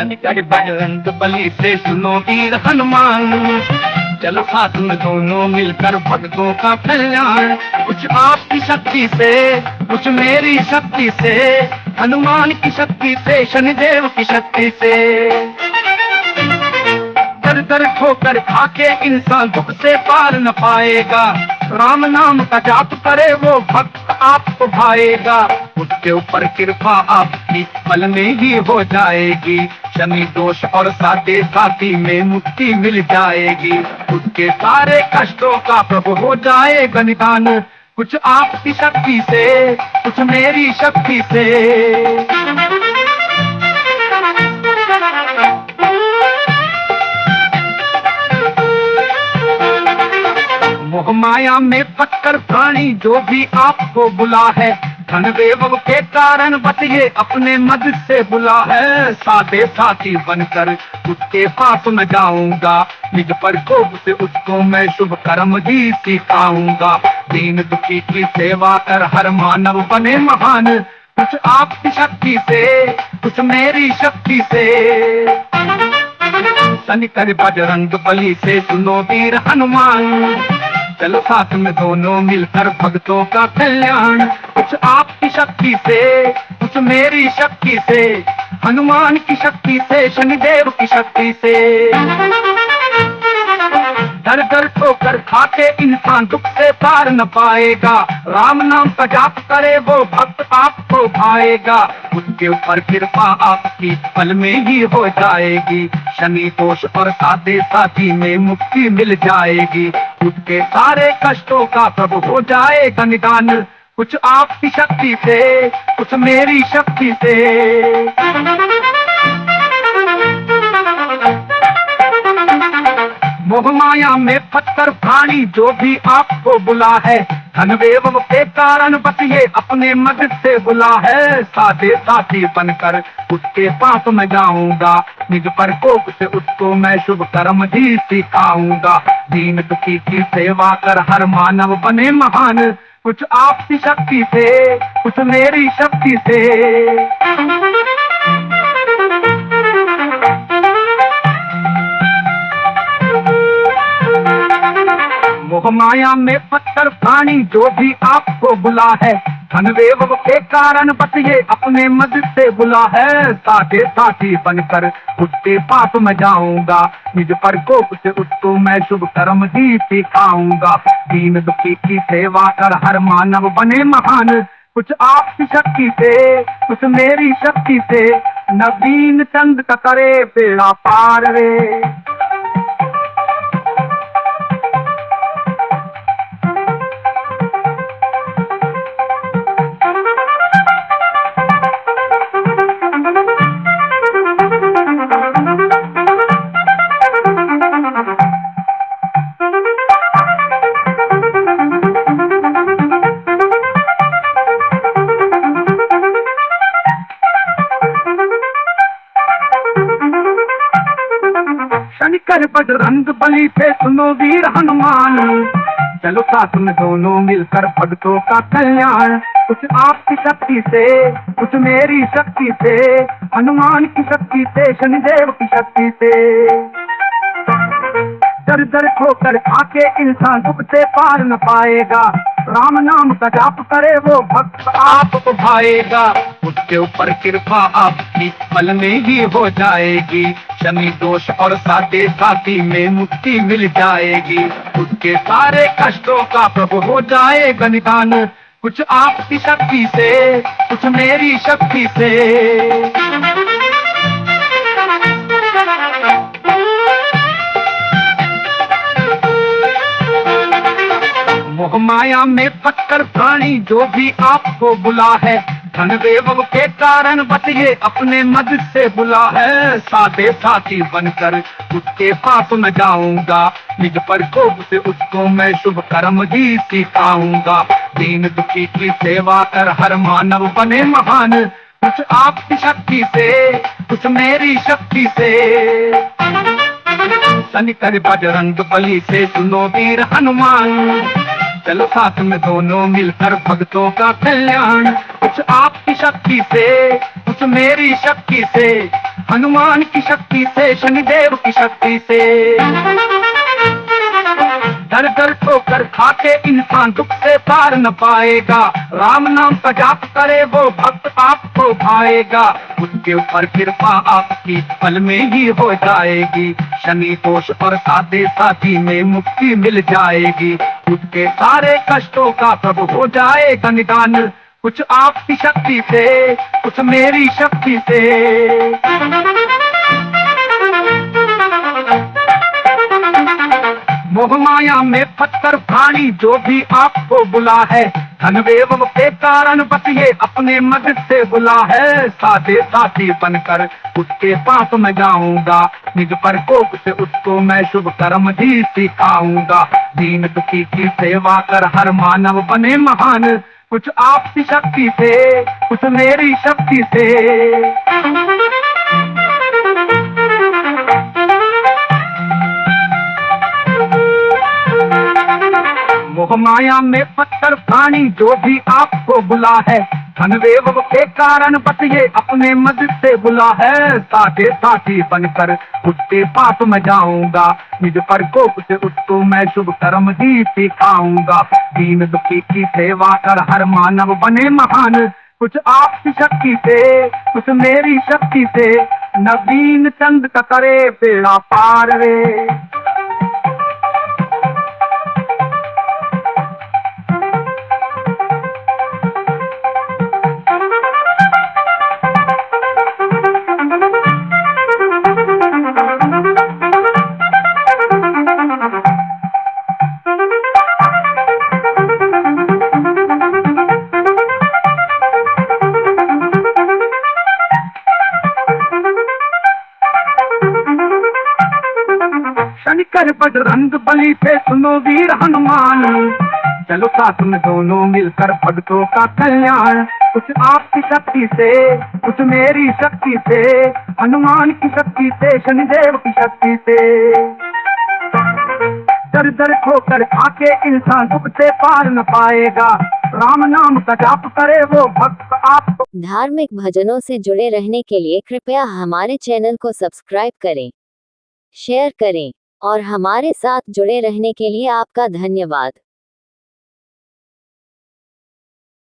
शनिकर बजरंग बली से सुनो वीर हनुमान, चलो साथ में दोनों मिलकर भक्तों का कल्याण। कुछ आपकी शक्ति से, कुछ मेरी शक्ति से, हनुमान की शक्ति से, शनिदेव की शक्ति से। दर दर ठोकर खाके इंसान दुख से पार न पाएगा, राम नाम का जाप करे वो भक्त आपको भाएगा। उसके ऊपर कृपा आपकी पल में ही हो जाएगी, शनि दोष और साथे साथी में मुक्ति मिल जाएगी। उसके सारे कष्टों का प्रभु हो जाएगा निदान, कुछ आपकी शक्ति से, कुछ मेरी शक्ति से। मोह माया में फटकर प्राणी जो भी आपको बुला है, धन वैभव के कारण बस ये अपने मद से बुला है। साथे साथी बनकर उसके पास में जाऊंगा, निज प्रकोप से उसको मैं शुभ कर्म ही सिखाऊंगा। दीन दुखी की सेवा कर हर मानव बने महान, कुछ आपकी शक्ति से, कुछ मेरी शक्ति से। शनिकर बजरंग बली से सुनो वीर हनुमान, चलो साथ में दोनों मिलकर भक्तों का कल्याण। कुछ आपकी शक्ति से, कुछ मेरी शक्ति से, हनुमान की शक्ति से, शनिदेव की शक्ति से। दर दर ठोकर खाके इंसान दुख से पार न पाएगा, राम नाम का जाप करे वो भक्त आपको भाएगा। उसके ऊपर कृपा आपकी पल में ही हो जाएगी, शनि दोष और साथे साथी में मुक्ति मिल जाएगी। उसके सारे कष्टों का प्रभु हो जाएगा निदान, कुछ आपकी शक्ति से, कुछ मेरी शक्ति से। मोह माया में फटकर प्राणी जो भी आपको बुला है, धन वैभव के कारण बस ये अपने मदद से बुला है। साथे साथी बनकर उसके पास में जाऊंगा, निज प्रकोप से उसको मैं शुभ कर्म ही सिखाऊंगा। दीन दुखी की सेवा कर हर मानव बने महान, कुछ आपकी शक्ति से, कुछ मेरी शक्ति से। मोह माया में पत्थर प्राणी जो भी आपको बुला है, धन वैभव के कारण बस ये अपने मदद से बुला है। साथे साथी बनकर उसके पास में जाऊंगा, निज प्रकोप से उसको मैं शुभ कर्म ही सिखाऊंगा। दीन दुखी की सेवा कर हर मानव बने महान, कुछ आपकी शक्ति से, कुछ मेरी शक्ति से। नवीन चंद का करे बेड़ा पार रे। शनिकर बजरंग बली से सुनो वीर हनुमान, चलो साथ में दोनों मिलकर भक्तों का कल्याण। कुछ आपकी शक्ति से, कुछ मेरी शक्ति से, हनुमान की शक्ति से, शनिदेव की शक्ति से। दर दर ठोकर खाके इंसान दुख से पार न पाएगा, राम नाम का जाप करे वो भक्त आपको भाएगा। उसके ऊपर कृपा आपकी पल में ही हो जाएगी, शनि दोष और साथे साथी में मुक्ति मिल जाएगी। उसके सारे कष्टों का प्रभु हो जाएगा निदान, कुछ आपकी शक्ति से, कुछ मेरी शक्ति से। मोह माया में फटकर प्राणी जो भी आपको बुला है, धन वैभव के कारण बस ये अपने मदद से बुला है। साथे साथी बनकर उसके पास में जाऊंगा, निज प्रकोप से उसको मैं शुभ कर्म ही सिखाऊंगा। दीन दुखी की सेवा कर हर मानव बने महान, कुछ आपकी शक्ति से, कुछ मेरी शक्ति से। शनिकर बजरंग बली से सुनो वीर हनुमान, चलो साथ में दोनों मिलकर भक्तों का कल्याण। कुछ आपकी शक्ति से, कुछ मेरी शक्ति से, हनुमान की शक्ति से, शनिदेव की शक्ति से। दर दर ठोकर खाके इंसान दुख से पार न पाएगा। राम नाम का जाप करे वो भक्त आपको भाएगा। उसके ऊपर कृपा आपकी पल में ही हो जाएगी। शनि दोष और सादे साथी में मुक्ति मिल जाएगी। उसके सारे कष्टों का प्रभु हो जाएगा निदान। कुछ आपकी शक्ति से, कुछ मेरी शक्ति से। मोह माया में फटकर प्राणी जो भी आपको बुला है, धनवेव के कारण बस ये अपने मदद से बुला है। साधे साथी बनकर उसके पास मैं जाऊंगा। निज पर कोप से उसको मैं शुभ कर्म भी सिखाऊंगा। दीन दुखी की सेवा कर हर मानव बने महान। कुछ आपकी शक्ति से, कुछ मेरी शक्ति से। मोह माया में पत्थर प्राणी जो भी आपको बुला है, धनवेव के कारण बस ये अपने मदद से बुला है। साथे साथी बनकर उसके पास मैं जाऊंगा। निज पर कोप से उसको मैं शुभ कर्म ही सिखाऊंगा। दीन दुखी की सेवा कर हर मानव बने महान। कुछ आपकी शक्ति से, कुछ मेरी शक्ति से। नवीन चंद का करे बेड़ा पार रे। शनिकर बजरंग बली पे सुनो वीर हनुमान। चलो साथ में दोनों मिलकर भक्तों का कल्याण। कुछ आपकी शक्ति से, कुछ मेरी शक्ति से। हनुमान की शक्ति से, शनिदेव की शक्ति से। दर दर ठोकर खाके इंसान दुख से पार न पाएगा। राम नाम का जाप करे वो भक्त आपको। धार्मिक भजनों से जुड़े रहने के लिए कृपया हमारे चैनल को सब्सक्राइब करें, शेयर करें और हमारे साथ जुड़े रहने के लिए आपका धन्यवाद।